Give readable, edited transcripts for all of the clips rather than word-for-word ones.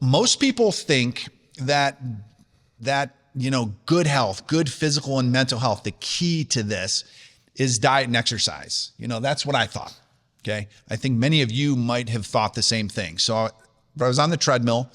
most people think that good health, good physical and mental health, the key to this is diet and exercise. That's what I thought. Okay. I think many of you might have thought the same thing. So I was on the treadmill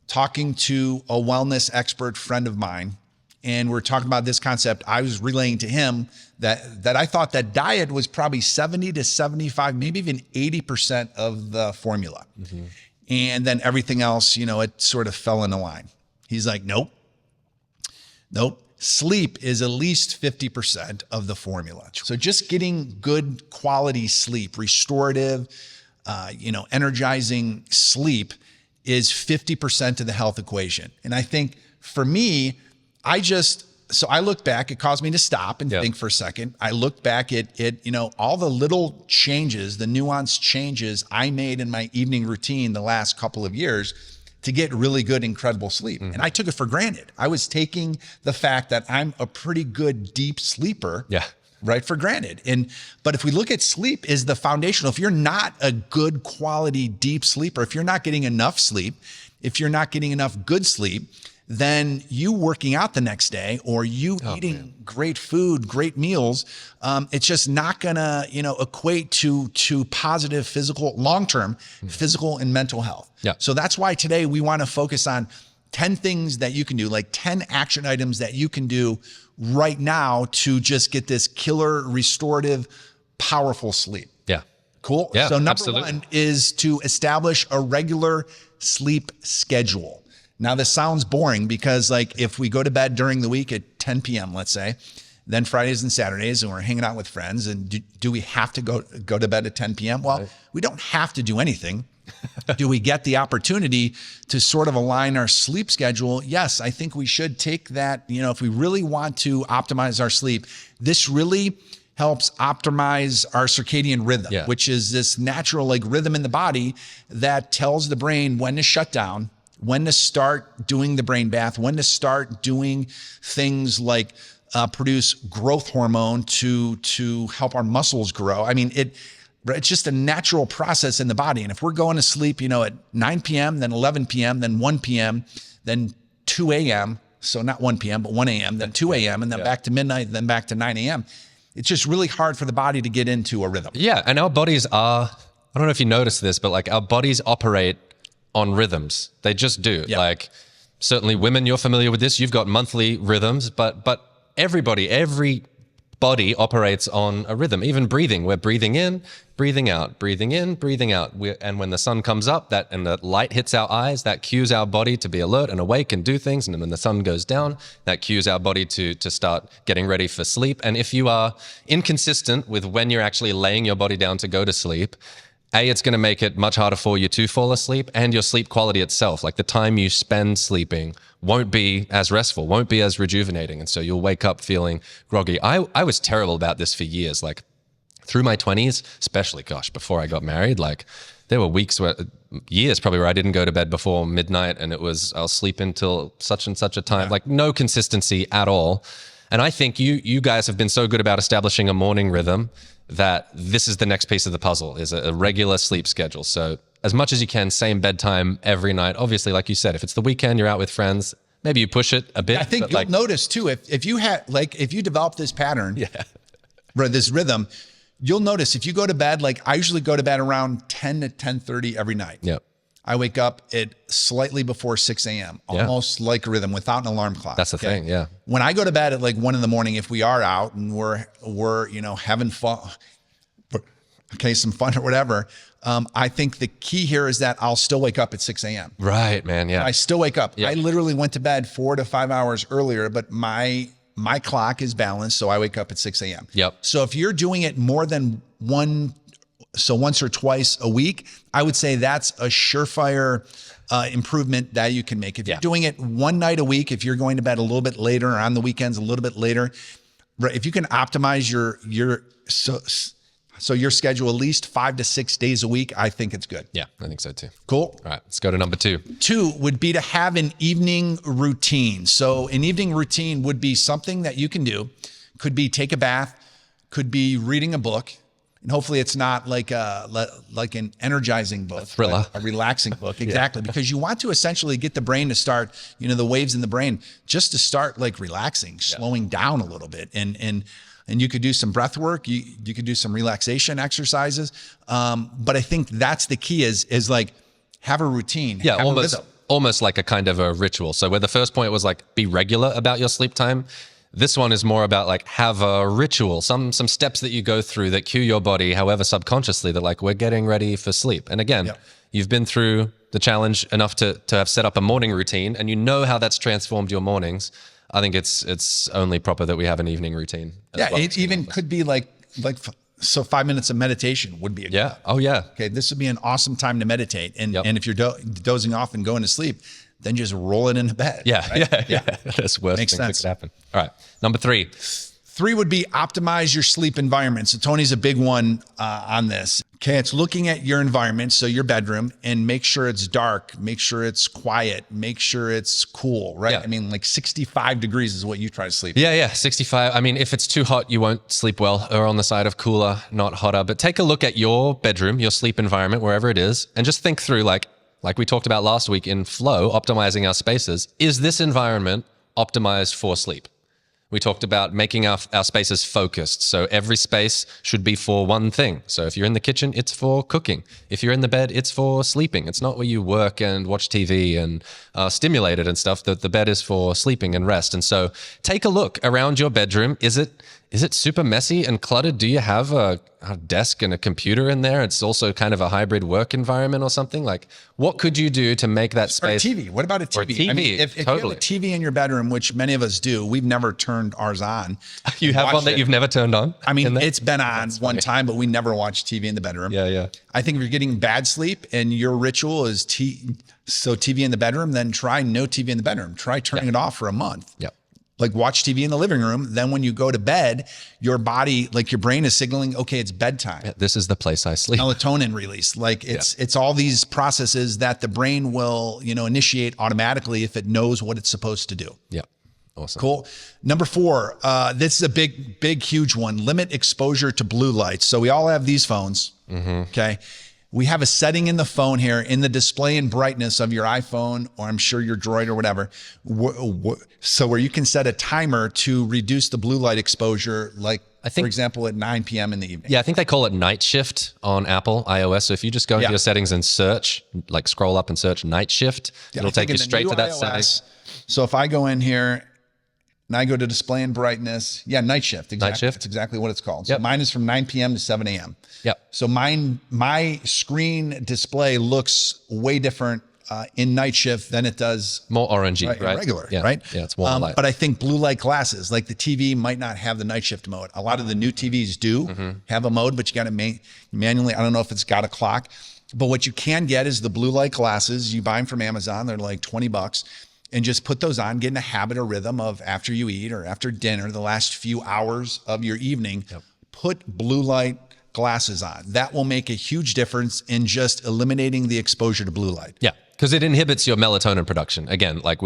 talking to a wellness expert friend of mine, and we're talking about this concept. I was relaying to him that I thought that diet was probably 70 to 75, maybe even 80% of the formula. Mm-hmm. And then everything else, it sort of fell into line. He's like, nope. Sleep is at least 50% of the formula. So just getting good quality sleep, restorative, energizing sleep is 50% of the health equation. And I think for me, so I looked back, it caused me to stop and think for a second. I looked back at all the little changes, the nuanced changes I made in my evening routine the last couple of years to get really good, incredible sleep. Mm-hmm. And I took it for granted. I was taking the fact that I'm a pretty good deep sleeper, right, for granted. But if we look at sleep is the foundational, if you're not a good quality deep sleeper, if you're not getting enough sleep, if you're not getting enough good sleep, then you working out the next day or you eating great food, great meals, it's just not gonna, equate to positive physical, long-term physical and mental health. Yeah. So that's why today we want to focus on 10 things that you can do, like 10 action items that you can do right now to just get this killer, restorative, powerful sleep. Yeah. Cool. Yeah, so number one is to establish a regular sleep schedule. Now this sounds boring because if we go to bed during the week at 10 p.m., let's say, then Fridays and Saturdays and we're hanging out with friends, and do we have to go to bed at 10 p.m.? Well, we don't have to do anything. Do we get the opportunity to sort of align our sleep schedule? Yes, I think we should take that, if we really want to optimize our sleep, this really helps optimize our circadian rhythm, which is this natural rhythm in the body that tells the brain when to shut down, when to start doing the brain bath, when to start doing things like produce growth hormone to help our muscles grow. I mean, it's just a natural process in the body. And if we're going to sleep, at 9 p.m., then 11 p.m., then 1 p.m., then 2 a.m., so not 1 p.m., but 1 a.m., then 2 a.m., and then back to midnight, then back to 9 a.m., it's just really hard for the body to get into a rhythm. Yeah, and our bodies I don't know if you noticed this, but our bodies operate on rhythms. They just do. Yep. Certainly women, you're familiar with this. You've got monthly rhythms, but every body operates on a rhythm. Even breathing, we're breathing in, breathing out, breathing in, breathing out. And when the sun comes up and the light hits our eyes, that cues our body to be alert and awake and do things. And then when the sun goes down, that cues our body to start getting ready for sleep. And if you are inconsistent with when you're actually laying your body down to go to sleep, it's going to make it much harder for you to fall asleep, and your sleep quality itself, the time you spend sleeping, won't be as restful, won't be as rejuvenating. And so you'll wake up feeling groggy. I was terrible about this for years. Through my 20s, especially, before I got married, there were years probably where I didn't go to bed before midnight, and I'll sleep until such and such a time, no consistency at all. And I think you guys have been so good about establishing a morning rhythm that this is the next piece of the puzzle, is a regular sleep schedule. So as much as you can, same bedtime every night. Obviously, like you said, if it's the weekend, you're out with friends, maybe you push it a bit. I think you'll notice too, if you develop this pattern, this rhythm, you'll notice if you go to bed, I usually go to bed around 10 to 10:30 every night. Yep. I wake up at slightly before 6 a.m., almost like a rhythm without an alarm clock. That's the thing, yeah. When I go to bed at 1 in the morning, if we are out and we're having fun, some fun or whatever, I think the key here is that I'll still wake up at 6 a.m. Right, man, yeah. I still wake up. Yeah. I literally went to bed 4 to 5 hours earlier, but my clock is balanced, so I wake up at 6 a.m. Yep. So if you're doing it more than once or twice a week, I would say that's a surefire improvement that you can make. If you're doing it one night a week, if you're going to bed a little bit later, or on the weekends a little bit later, if you can optimize your schedule at least 5 to 6 days a week, I think it's good. Yeah, I think so too. Cool. All right, let's go to number 2. 2 would be to have an evening routine. So an evening routine would be something that you can do. Could be take a bath, could be reading a book. And hopefully it's not like an energizing book, thriller, a relaxing book. Exactly. Because you want to essentially get the brain to start, the waves in the brain just to start like relaxing, slowing down a little bit. And you could do some breath work. You could do some relaxation exercises. But I think that's the key is like have a routine. Yeah. Almost like a kind of a ritual. So where the first point was like, be regular about your sleep time. This one is more about like have a ritual, some steps that you go through that cue your body, however subconsciously, that like we're getting ready for sleep. And again, you've been through the challenge enough to have set up a morning routine, and you know how that's transformed your mornings. I think it's only proper that we have an evening routine. It even could be like so 5 minutes of meditation would be a good. Oh yeah. Okay, this would be an awesome time to meditate, and if you're dozing off and going to sleep, then just roll it into bed. Yeah. That's worst Makes thing that sense. could happen. All right, number 3. 3 would be optimize your sleep environment. So Tony's a big one on this. Okay, it's looking at your environment, so your bedroom, and make sure it's dark, make sure it's quiet, make sure it's cool, right? Yeah. I mean, like 65 degrees is what you try to sleep. Yeah, 65. I mean, if it's too hot, you won't sleep well, or on the side of cooler, not hotter. But take a look at your bedroom, your sleep environment, wherever it is, and just think through like we talked about last week in Flow, optimizing our spaces. Is this environment optimized for sleep? We talked about making our spaces focused. So every space should be for one thing. So if you're in the kitchen, it's for cooking. If you're in the bed, it's for sleeping. It's not where you work and watch TV and stimulated and stuff. The bed is for sleeping and rest. And so take a look around your bedroom. Is it super messy and cluttered? Do you have a desk and a computer in there? It's also kind of a hybrid work environment or something. Like, what could you do to make that space? Or a TV. What about a TV? Or TV. I mean, if you have a TV in your bedroom, which many of us do, we've never turned ours on. You have one that you've never turned on? I mean, it's been on one time, but we never watch TV in the bedroom. Yeah. I think if you're getting bad sleep and your ritual is TV in the bedroom, then try no TV in the bedroom. Try turning it off for a month. Yeah. Like watch TV in the living room. Then when you go to bed, your body, like your brain is signaling, okay, it's bedtime. Yeah, this is the place I sleep. Melatonin release. Like it's all these processes that the brain will, initiate automatically if it knows what it's supposed to do. Yeah. Awesome. Cool. Number 4, this is a big, huge one. Limit exposure to blue lights. So we all have these phones. Okay. We have a setting in the phone here in the display and brightness of your iPhone, or I'm sure your Droid or whatever. So where you can set a timer to reduce the blue light exposure, like for example, at 9 p.m. in the evening. Yeah, I think they call it night shift on Apple iOS. So if you just go into your settings and search, like scroll up and search night shift, it'll take you straight to that setting. So if I go in here and I go to display and brightness, night shift. Exactly. Night shift. That's exactly what it's called. So mine is from 9 p.m. to 7 a.m. Yep. So my screen display looks way different in night shift than it does more orangey, right? In regular, yeah. right? Yeah, it's warm light. But I think blue light glasses, like the TV, might not have the night shift mode. A lot of the new TVs do have a mode, but you got to manually. I don't know if it's got a clock, but what you can get is the blue light glasses. You buy them from Amazon. They're like $20. And just put those on, get in a habit or rhythm of after you eat or after dinner, the last few hours of your evening, put blue light glasses on. That will make a huge difference in just eliminating the exposure to blue light. Yeah, because it inhibits your melatonin production. Again, like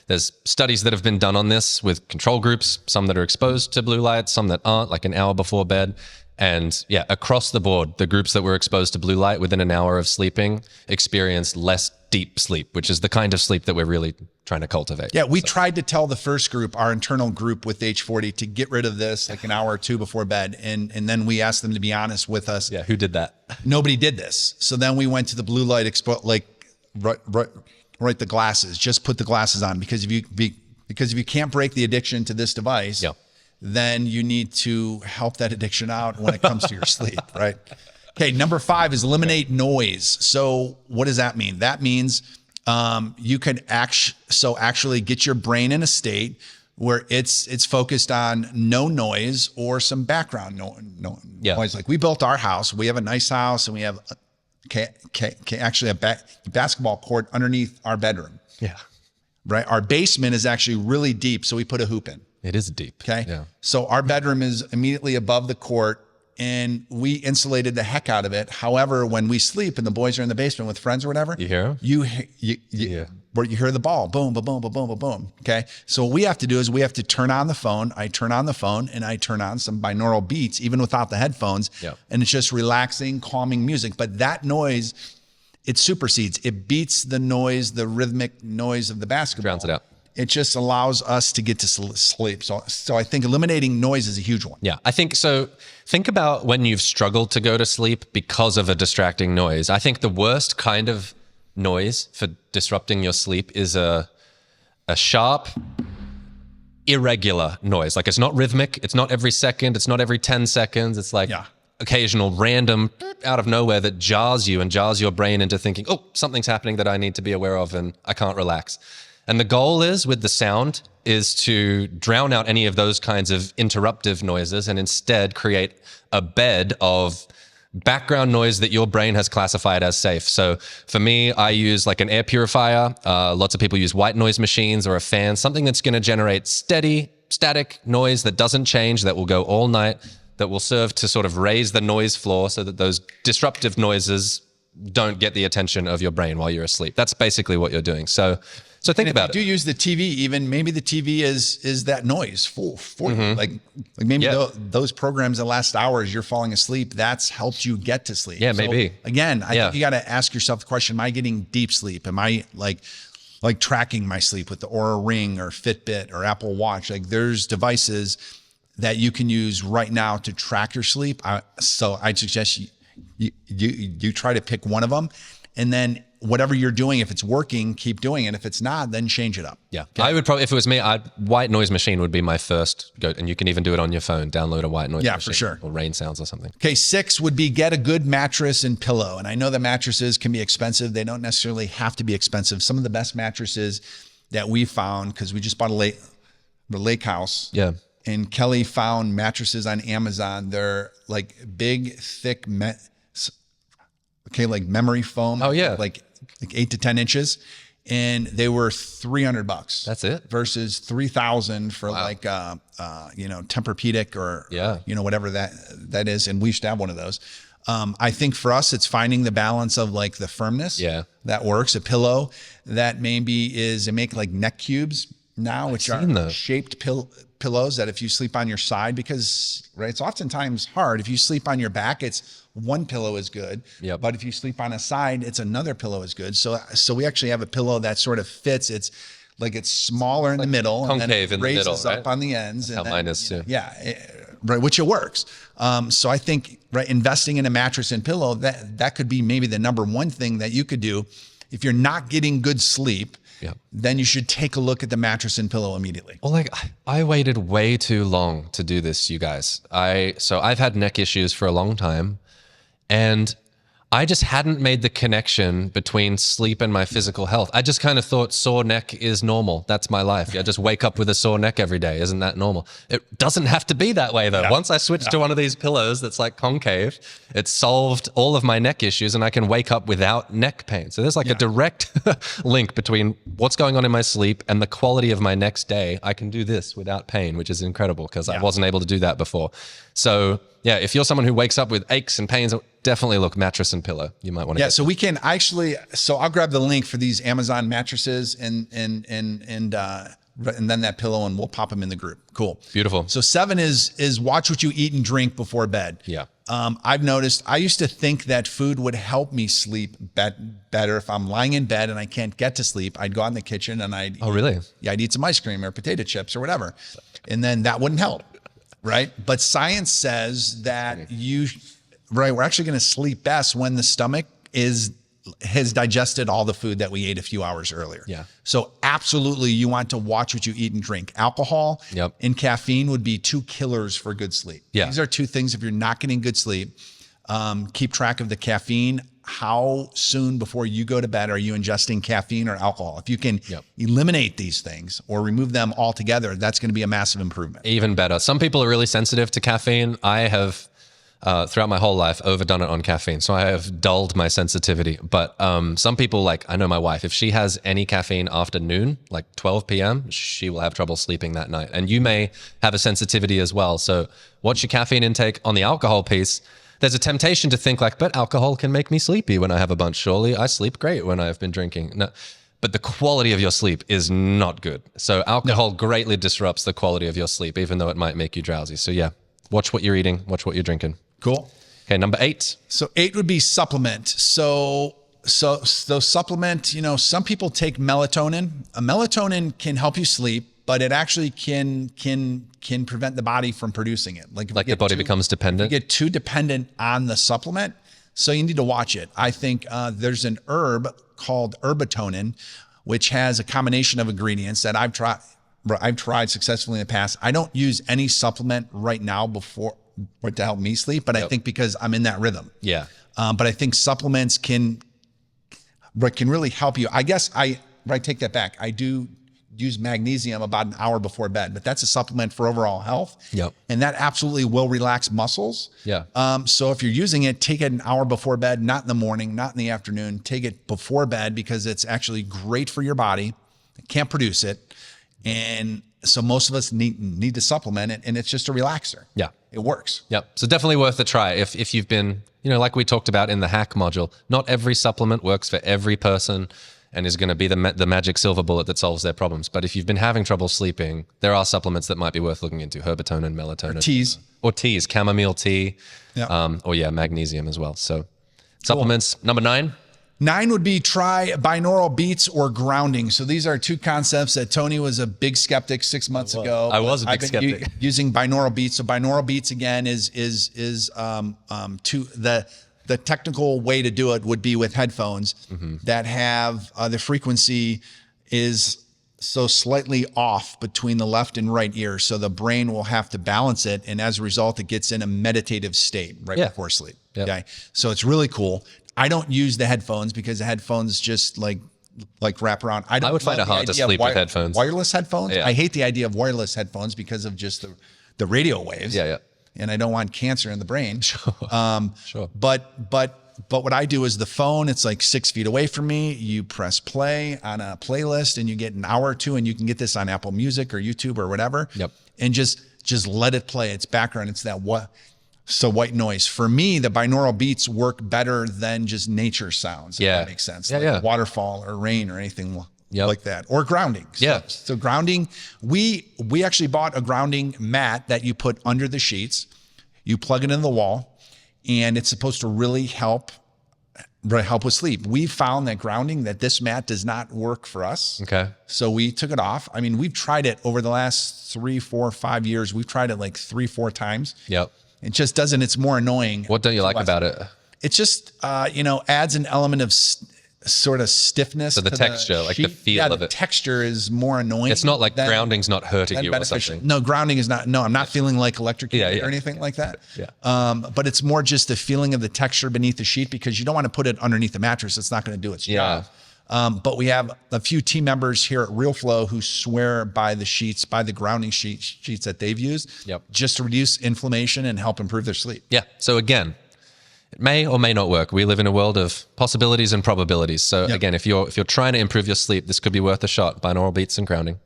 there's studies that have been done on this with control groups, some that are exposed to blue light, some that aren't, like an hour before bed. And across the board, the groups that were exposed to blue light within an hour of sleeping experienced less deep sleep, which is the kind of sleep that we're really trying to cultivate. Yeah, we tried to tell the first group, our internal group with H40, to get rid of this like an hour or two before bed. And then we asked them to be honest with us. Yeah, who did that? Nobody did this. So then we went to the blue light, right, the glasses. Just put the glasses on, because if you can't break the addiction to this device, then you need to help that addiction out when it comes to your sleep, right? Okay, number 5 is eliminate noise. So what does that mean? That means you can actually get your brain in a state where it's focused on no noise or some background noise. Like we built our house. We have a nice house, and we have actually a basketball court underneath our bedroom. Yeah. Right. Our basement is actually really deep, so we put a hoop in. It is deep. Okay. Yeah. So our bedroom is immediately above the court, and we insulated the heck out of it. However, when we sleep and the boys are in the basement with friends or whatever, you hear them? You hear the ball, boom, boom, boom, boom, boom, boom, boom. Okay. So what we have to do is we have to turn on the phone. I turn on the phone and I turn on some binaural beats, even without the headphones. Yep. And it's just relaxing, calming music. But that noise, it supersedes. It beats the noise, the rhythmic noise of the basketball. Drowns it out. It just allows us to get to sleep. So I think eliminating noise is a huge one. Yeah, I think so. Think about when you've struggled to go to sleep because of a distracting noise. I think the worst kind of noise for disrupting your sleep is a sharp, irregular noise. Like it's not rhythmic. It's not every second. It's not every 10 seconds. It's like occasional random out of nowhere that jars you and jars your brain into thinking, oh, something's happening that I need to be aware of and I can't relax. And the goal is with the sound is to drown out any of those kinds of interruptive noises and instead create a bed of background noise that your brain has classified as safe. So for me, I use like an air purifier. Lots of people use white noise machines or a fan, something that's going to generate steady, static noise that doesn't change, that will go all night, that will serve to sort of raise the noise floor so that those disruptive noises don't get the attention of your brain while you're asleep. That's basically what you're doing. So think about it. If you do use the TV, even maybe the TV is that noise for you. Like maybe those programs that last hours, you're falling asleep. That's helped you get to sleep. Yeah, maybe. Again, I think you got to ask yourself the question: am I getting deep sleep? Am I like tracking my sleep with the Oura Ring or Fitbit or Apple Watch? Like there's devices that you can use right now to track your sleep. So I suggest you try to pick one of them, and then whatever you're doing, if it's working, keep doing it. If it's not, then change it up. Yeah. Okay. I would probably, if it was me, white noise machine would be my first go. And you can even do it on your phone. Download a white noise machine. Yeah, for sure. Or rain sounds or something. Okay. 6 would be get a good mattress and pillow. And I know that mattresses can be expensive. They don't necessarily have to be expensive. Some of the best mattresses that we found, because we just bought the lake house. Yeah. And Kelly found mattresses on Amazon. They're like big, thick, like memory foam. Oh yeah. Like 8 to 10 inches, and they were $300. That's it. Versus 3,000 for like Tempur-Pedic or whatever that is. And we used to have one of those. I think for us, it's finding the balance of like the firmness. Yeah, that works. A pillow that maybe they make like neck cubes now, which are shaped pillows that if you sleep on your side, because it's oftentimes hard. If you sleep on your back, it's one pillow is good. Yep. But if you sleep on a side, it's another pillow is good. So we actually have a pillow that sort of fits. It's like it's smaller in the middle, and then it raises up on the ends. That's how mine is too. Which it works. So I think investing in a mattress and pillow, that could be maybe the number one thing that you could do. If you're not getting good sleep, then you should take a look at the mattress and pillow immediately. Well, I waited way too long to do this, you guys. So I've had neck issues for a long time, and I just hadn't made the connection between sleep and my physical health. I just kind of thought sore neck is normal. That's my life. I just wake up with a sore neck every day. Isn't that normal? It doesn't have to be that way though. Yeah. Once I switched to one of these pillows that's like concave, it solved all of my neck issues and I can wake up without neck pain. So there's like a direct link between what's going on in my sleep and the quality of my next day. I can do this without pain, which is incredible because I wasn't able to do that before. So yeah, if you're someone who wakes up with aches and pains, definitely look mattress and pillow. You might want to. Yeah, so we can actually. So I'll grab the link for these Amazon mattresses and then that pillow, and we'll pop them in the group. Cool, beautiful. So 7 is watch what you eat and drink before bed. Yeah. I've noticed. I used to think that food would help me sleep better if I'm lying in bed and I can't get to sleep. I'd go out in the kitchen and I'd. Oh really? Yeah, I'd eat some ice cream or potato chips or whatever, and then that wouldn't help. Right. But science says that we're actually going to sleep best when the stomach has digested all the food that we ate a few hours earlier. Yeah. So absolutely you want to watch what you eat and drink. Alcohol and caffeine would be 2 killers for good sleep. Yeah. These are 2 things. If you're not getting good sleep, keep track of the caffeine. How soon before you go to bed are you ingesting caffeine or alcohol? If you can eliminate these things or remove them altogether, that's going to be a massive improvement. Even better. Some people are really sensitive to caffeine. I have throughout my whole life, overdone it on caffeine. So I have dulled my sensitivity. But some people, like I know my wife, if she has any caffeine after noon, like 12 p.m., she will have trouble sleeping that night. And you may have a sensitivity as well. So what's your caffeine intake? On the alcohol piece, there's a temptation to think like, but alcohol can make me sleepy when I have a bunch. Surely I sleep great when I've been drinking. No. But the quality of your sleep is not good. So alcohol greatly disrupts the quality of your sleep, even though it might make you drowsy. So yeah, watch what you're eating, watch what you're drinking. Cool. Okay, number 8. So 8 would be supplement. So supplement, you know, some people take melatonin. A melatonin can help you sleep, but it actually can prevent the body from producing it. Like the body becomes dependent. You get too dependent on the supplement. So you need to watch it. I think there's an herb called herbatonin, which has a combination of ingredients that I've tried successfully in the past. I don't use any supplement right now to help me sleep, but I think because I'm in that rhythm. Yeah. But I think supplements can really help you. I guess I take that back. I do use magnesium about an hour before bed, but that's a supplement for overall health. Yep. And that absolutely will relax muscles. Yeah. So if you're using it, take it an hour before bed, not in the morning, not in the afternoon. Take it before bed because it's actually great for your body. It can't produce it. And so most of us need to supplement it, and it's just a relaxer. Yeah. It works. Yep. So definitely worth a try. If you've been, you know, like we talked about in the hack module, not every supplement works for every person and is going to be the magic silver bullet that solves their problems. But if you've been having trouble sleeping, there are supplements that might be worth looking into: herbatonin, melatonin, or teas, chamomile tea, magnesium as well. So supplements. Cool. Number 9. 9 would be try binaural beats or grounding. So these are two concepts that Tony was a big skeptic 6 months ago. I was a big skeptic. Using binaural beats. So binaural beats again is the technical way to do it would be with headphones that have the frequency is so slightly off between the left and right ear. So the brain will have to balance it. And as a result, it gets in a meditative state before sleep. Yep. Okay. So it's really cool. I don't use the headphones because the headphones just like wrap around. I would find it hard to sleep with headphones. Wireless headphones. Yeah. I hate the idea of wireless headphones because of just the radio waves. Yeah. And I don't want cancer in the brain. Sure. But what I do is the phone, it's like 6 feet away from me. You press play on a playlist and you get an hour or two, and you can get this on Apple Music or YouTube or whatever. Yep. And just let it play. It's background. It's that white noise. For me, the binaural beats work better than just nature sounds. If that makes sense. Like waterfall or rain or anything like that, or grounding. So grounding, we actually bought a grounding mat that you put under the sheets. You plug it in the wall, and it's supposed to really help with sleep. We found that that this mat does not work for us. Okay. So we took it off. I mean, we've tried it over the last 3, 4, 5 years. We've tried it like 3, 4 times. Yep. It just doesn't. It's more annoying. What don't you like about it? It just, adds an element of sort of stiffness. So the texture, like the feel of it. The texture is more annoying. It's not like grounding's not hurting you or something. No, grounding is not. No, I'm not feeling like electrocuted or anything like that. But it's more just the feeling of the texture beneath the sheet, because you don't want to put it underneath the mattress. It's not going to do its job. But we have a few team members here at Real Flow who swear by the sheets, by the grounding sheets that they've used, just to reduce inflammation and help improve their sleep. Yeah. So again, it may or may not work. We live in a world of possibilities and probabilities. So again, if you're trying to improve your sleep, this could be worth a shot. Binaural beats and grounding.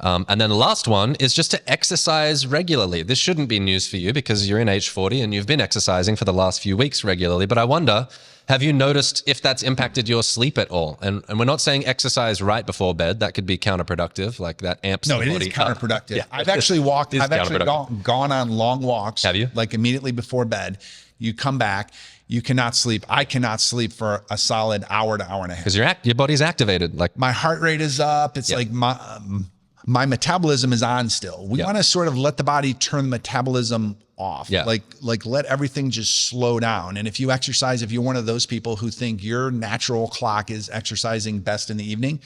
And then the last one is just to exercise regularly. This shouldn't be news for you because you're in age 40 and you've been exercising for the last few weeks regularly. But I wonder, have you noticed if that's impacted your sleep at all? And we're not saying exercise right before bed. That could be counterproductive, like that amps the body up. No, it is counterproductive. I've actually gone on long walks. Have you? Like immediately before bed. You come back, you cannot sleep. I cannot sleep for a solid hour to hour and a half. Because your body's activated. Like my heart rate is up. It's like my metabolism is on still. We want to sort of let the body turn the metabolism off. Like let everything just slow down. And if you exercise, if you're one of those people who think your natural clock is exercising best in the evening,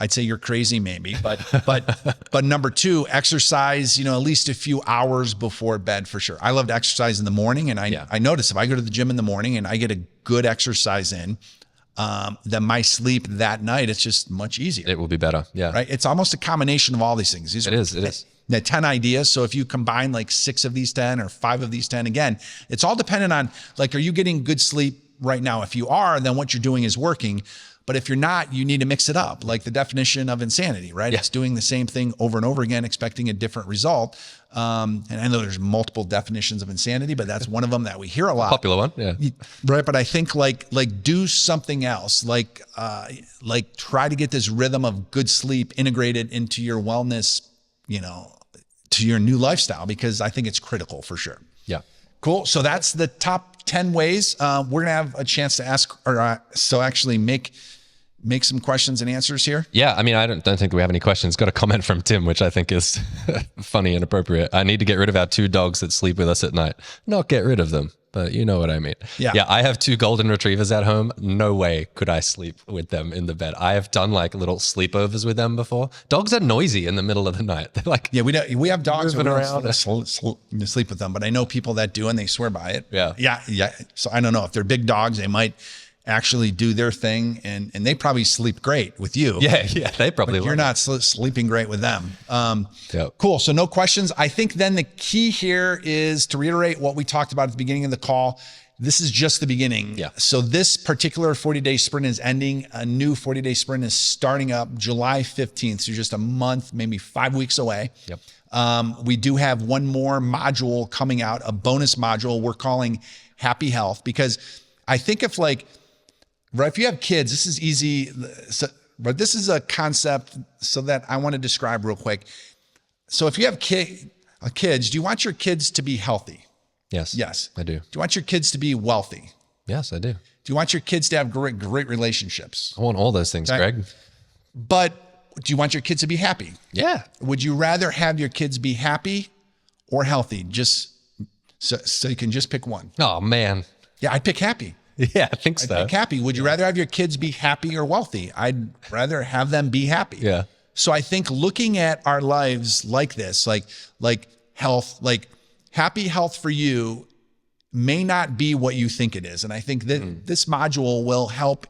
I'd say you're crazy maybe, but number 2, exercise, at least a few hours before bed for sure. I love to exercise in the morning, and I notice if I go to the gym in the morning and I get a good exercise in, then my sleep that night, it's just much easier. It will be better. Yeah. Right. It's almost a combination of all these things. It is. The 10 ideas. So if you combine like 6 of these 10 or 5 of these 10, again, it's all dependent on like, are you getting good sleep right now? If you are, then what you're doing is working. But if you're not, you need to mix it up. Like the definition of insanity, right? Yeah. It's doing the same thing over and over again, expecting a different result. And I know there's multiple definitions of insanity, but that's one of them that we hear a lot. Popular one. Yeah. Right. But I think like do something else, like try to get this rhythm of good sleep integrated into your wellness, to your new lifestyle, because I think it's critical for sure. Yeah. Cool. So that's the top 10 ways. We're going to have a chance to ask, so actually make some questions and answers here. Yeah. I mean, I don't think we have any questions. Got a comment from Tim, which I think is funny and appropriate. I need to get rid of our 2 dogs that sleep with us at night. Not get rid of them, but you know what I mean. Yeah. Yeah. I have 2 golden retrievers at home. No way could I sleep with them in the bed. I have done like little sleepovers with them before. Dogs are noisy in the middle of the night. They're like, yeah, we have dogs moving around around. sleep with them, but I know people that do, and they swear by it. Yeah. Yeah. So I don't know if they're big dogs, they might actually do their thing, and they probably sleep great with you. Yeah, they probably. But you're not sleeping great with them. Yep. Cool. So no questions. I think then the key here is to reiterate what we talked about at the beginning of the call. This is just the beginning. Yeah. So this particular 40-day sprint is ending. A new 40-day sprint is starting up July 15th. So just a month, maybe 5 weeks away. Yep. We do have one more module coming out, a bonus module we're calling Happy Health, because I think if you have kids, this is easy. But this is a concept so that I want to describe real quick. So if you have kids, do you want your kids to be healthy? Yes. Yes. I do. Do you want your kids to be wealthy? Yes, I do. Do you want your kids to have great relationships? I want all those things, Okay. Greg. But do you want your kids to be happy? Yeah. Would you rather have your kids be happy or healthy? Just so you can just pick one. Oh man. Yeah, I'd pick happy. Yeah, I think so. Pick happy. Would you rather have your kids be happy or wealthy? I'd rather have them be happy. Yeah. So I think looking at our lives like this, like health, like happy health for you may not be what you think it is. And I think that this module will help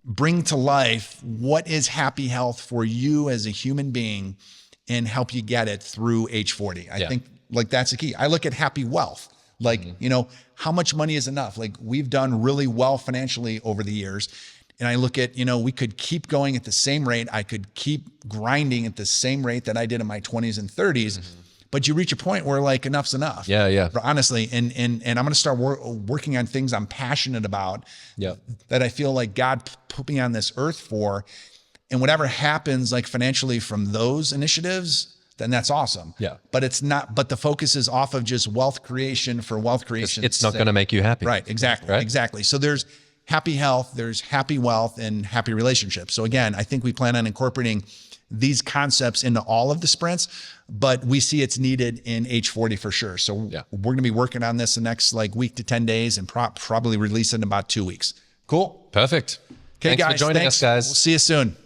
bring to life what is happy health for you as a human being and help you get it through age 40. I think that's the key. I look at happy wealth. How much money is enough? Like we've done really well financially over the years. And I look at, we could keep going at the same rate. I could keep grinding at the same rate that I did in my 20s and 30s. But you reach a point where like enough's enough. Yeah. Honestly. And I'm going to start working on things I'm passionate about. Yeah. That I feel like God put me on this earth for. And whatever happens like financially from those initiatives, then that's awesome. Yeah. But it's not, but the focus is off of just wealth creation for wealth creation. It's not going to make you happy. Right. Exactly. Right? Exactly. So there's happy health, there's happy wealth, and happy relationships. So again, I think we plan on incorporating these concepts into all of the sprints, but we see it's needed in age 40 for sure. So we're going to be working on this the next week to 10 days and probably release it in about 2 weeks. Cool. Perfect. Okay, Thanks guys. for joining us, guys. We'll see you soon.